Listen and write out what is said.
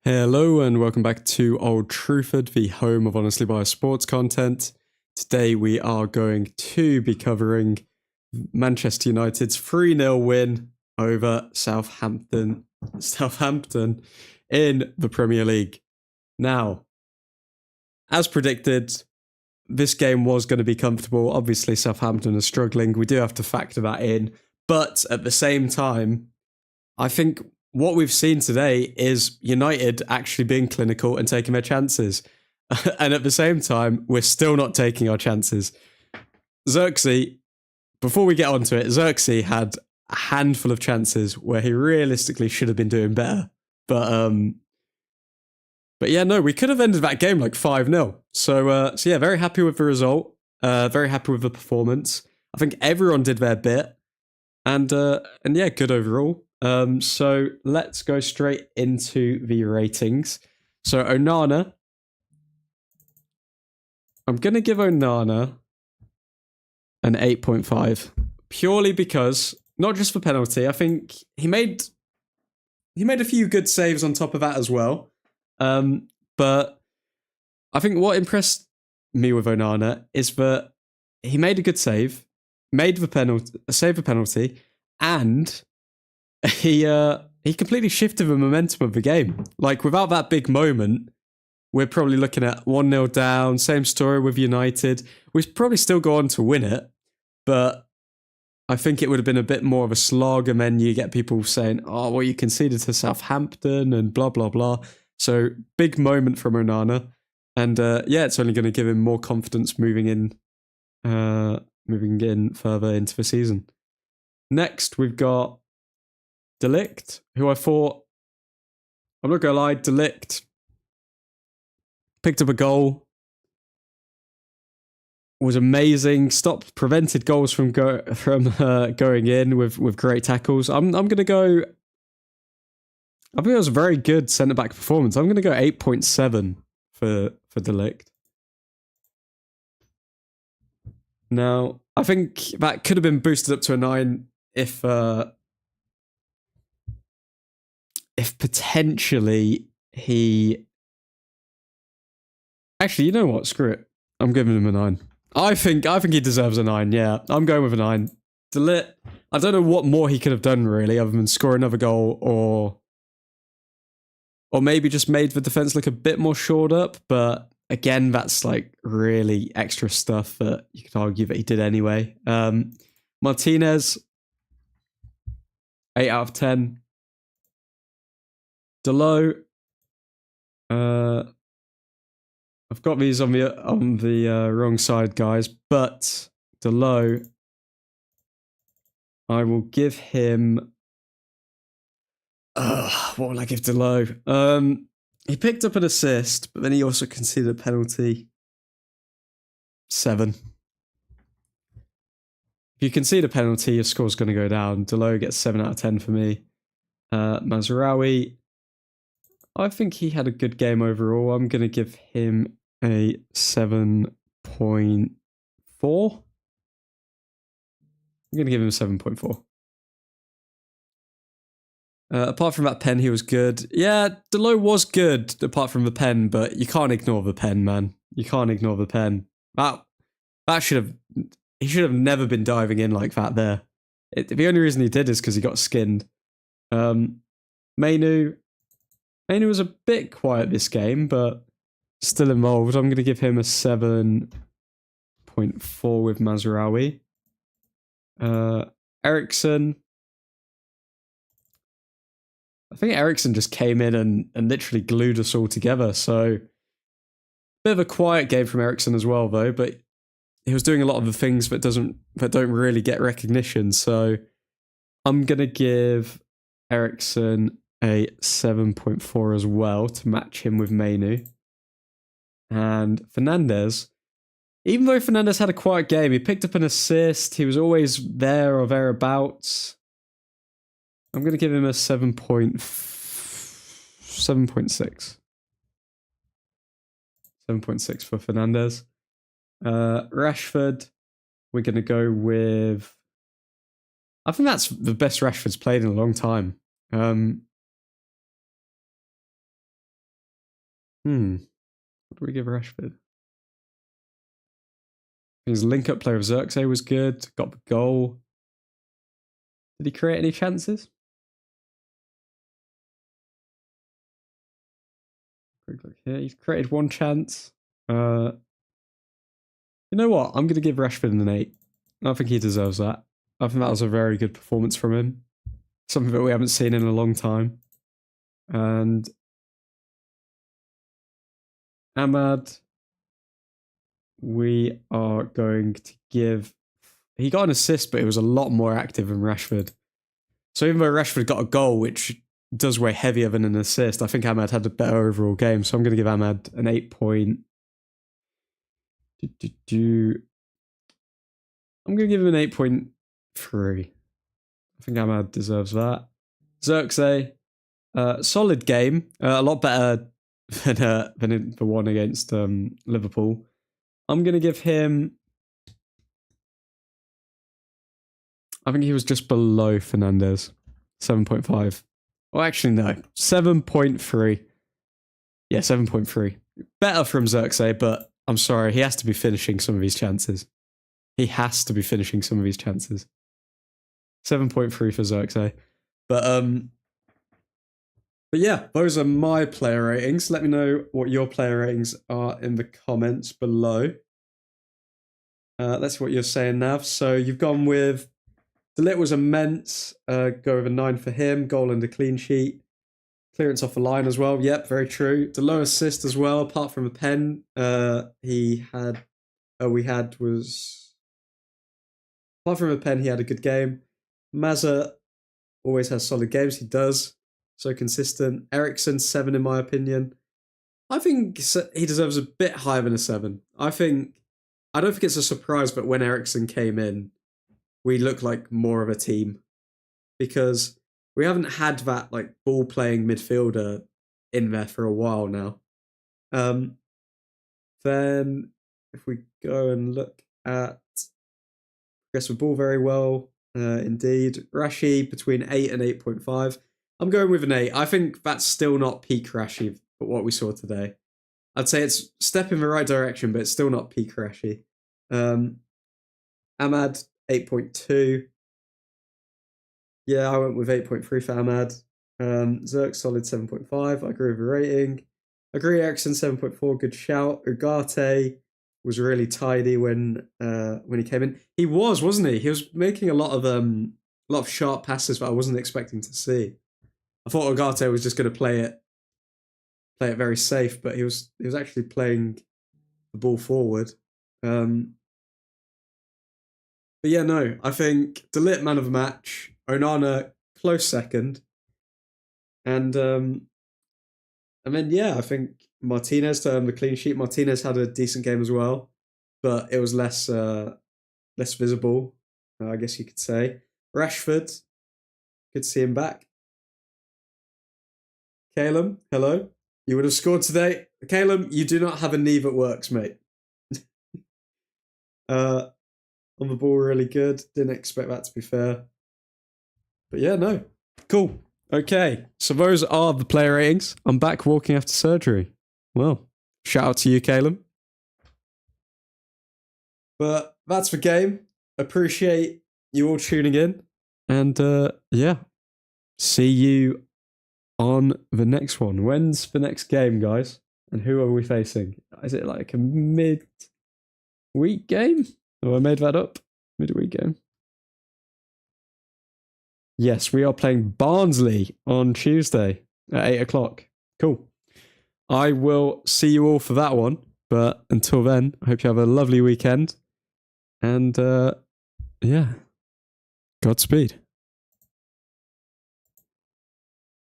Hello and welcome back to Old Truthford, the home of honestly biased sports content. Today we are going to be covering Manchester United's 3-0 win over Southampton in the Premier League. Now, as predicted, this game was going to be comfortable. Obviously, Southampton are struggling. We do have to factor that in. But at the same time, I think what we've seen today is United actually being clinical and taking their chances. And at the same time, we're still not taking our chances. Xerxes, before we get onto it, Xerxes had a handful of chances where he realistically should have been doing better. But yeah, no, we could have ended that game like 5-0. So yeah, very happy with the result. Very happy with the performance. I think everyone did their bit. And yeah, good overall. So let's go straight into the ratings. So Onana, I'm going to give Onana an 8.5 purely because, not just for penalty, I think he made a few good saves on top of that as well. But I think what impressed me with Onana is that he made a good save, saved the penalty, and he completely shifted the momentum of the game. Like, without that big moment, we're probably looking at 1-0 down. Same story with United. We'd probably still go on to win it, but I think it would have been a bit more of a slog, and then you get people saying, oh, well, you conceded to Southampton and blah, blah, blah. So, big moment from Onana. And yeah, it's only going to give him more confidence moving in further into the season. Next, we've got De Ligt, who I thought, I'm not going to lie, De Ligt picked up a goal, was amazing, prevented goals from going in with great tackles. I'm going to go, I think it was a very good centre-back performance. I'm going to go 8.7 for De Ligt. Now, I think that could have been boosted up to a 9 if potentially he... Actually, you know what? Screw it. I'm giving him a 9. I think he deserves a 9, yeah. I'm going with a 9. De Ligt, I don't know what more he could have done, really, other than score another goal or maybe just made the defence look a bit more shored up, but again, that's like really extra stuff that you could argue that he did anyway. Martinez, 8 out of 10. Dalot, I've got these on the wrong side, guys, but Dalot, I will give him... what will I give Dalot? He picked up an assist, but then he also conceded a penalty. 7. If you concede a penalty, your score's going to go down. Dalot gets 7 out of 10 for me. Mazraoui, I think he had a good game overall. I'm going to give him a 7.4. I'm going to give him a 7.4. Apart from that pen, he was good. Yeah, Dalot was good, apart from the pen, but you can't ignore the pen, man. You can't ignore the pen. He should have never been diving in like that there. The only reason he did is because he got skinned. Mainu was a bit quiet this game, but still involved. I'm going to give him a 7.4 with Mazraoui. Eriksen, I think Eriksen just came in and literally glued us all together. So, bit of a quiet game from Eriksen as well, though. But he was doing a lot of the things that don't really get recognition. So, I'm gonna give Eriksen a 7.4 as well to match him with Mainu. And Fernandes, even though Fernandes had a quiet game, he picked up an assist. He was always there or thereabouts. I'm going to give him a 7.6. 7.6 for Fernandes. Rashford, we're going to go with... I think that's the best Rashford's played in a long time. What do we give Rashford? His link-up play with Xerxes was good. Got the goal. Did he create any chances? Quick look here. He's created one chance. You know what? I'm going to give Rashford an 8. I think he deserves that. I think that was a very good performance from him. Something that we haven't seen in a long time. And Ahmad, we are going to give... He got an assist, but it was a lot more active than Rashford. So even though Rashford got a goal, which does weigh heavier than an assist, I think Ahmad had a better overall game. So I'm going to give Ahmad an 8 point... I'm going to give him an 8.3. I think Ahmad deserves that. Xerxes, solid game. A lot better than the one against Liverpool. I'm going to give him... I think he was just below Fernandes. 7.5. Well, actually, no. 7.3. Yeah, 7.3. Better from Xerxes, but I'm sorry. He has to be finishing some of his chances. He has to be finishing some of his chances. 7.3 for Xerxes. But yeah, those are my player ratings. Let me know what your player ratings are in the comments below. That's what you're saying, Nav. So you've gone with... De Ligt was immense. Go with a 9 for him. Goal and a clean sheet. Clearance off the line as well. Yep, very true. The low assist as well, apart from a pen. Apart from a pen, he had a good game. Mazza always has solid games. He does. So consistent. Eriksen, 7 in my opinion. I think he deserves a bit higher than a 7. I don't think it's a surprise, but when Eriksen came in, we look like more of a team, because we haven't had that like ball playing midfielder in there for a while now. Then if we go and look at progress with ball very well, indeed. Rashi between 8 and 8.5. I'm going with an 8. I think that's still not peak Rashi, but what we saw today. I'd say it's a step in the right direction, but it's still not peak Rashi. Ahmad, 8.2. Yeah, I went with 8.3 for Ahmad. Zerk, solid 7.5. I agree with the rating. I agree, Eriksen, 7.4. Good shout. Ugarte was really tidy when he came in. He was, wasn't he? He was making a lot of sharp passes that I wasn't expecting to see. I thought Ugarte was just going to play it very safe, but he was actually playing the ball forward. But yeah, no, I think De Ligt, man of the match. Onana, close second. And then, yeah, I think Martinez to earn the clean sheet. Martinez had a decent game as well, but it was less visible, I guess you could say. Rashford, good to see him back. Calum, hello. You would have scored today. Calum, you do not have a knee that works, mate. On the ball, really good. Didn't expect that, to be fair. But yeah, no. Cool. Okay, so those are the player ratings. I'm back walking after surgery. Well, shout out to you, Calum. But that's the game. Appreciate you all tuning in. And yeah, see you on the next one. When's the next game, guys? And who are we facing? Is it like a midweek game? Have I made that up? Midweek game? Yes, we are playing Barnsley on Tuesday at 8 o'clock. Cool. I will see you all for that one. But until then, I hope you have a lovely weekend. And yeah, Godspeed.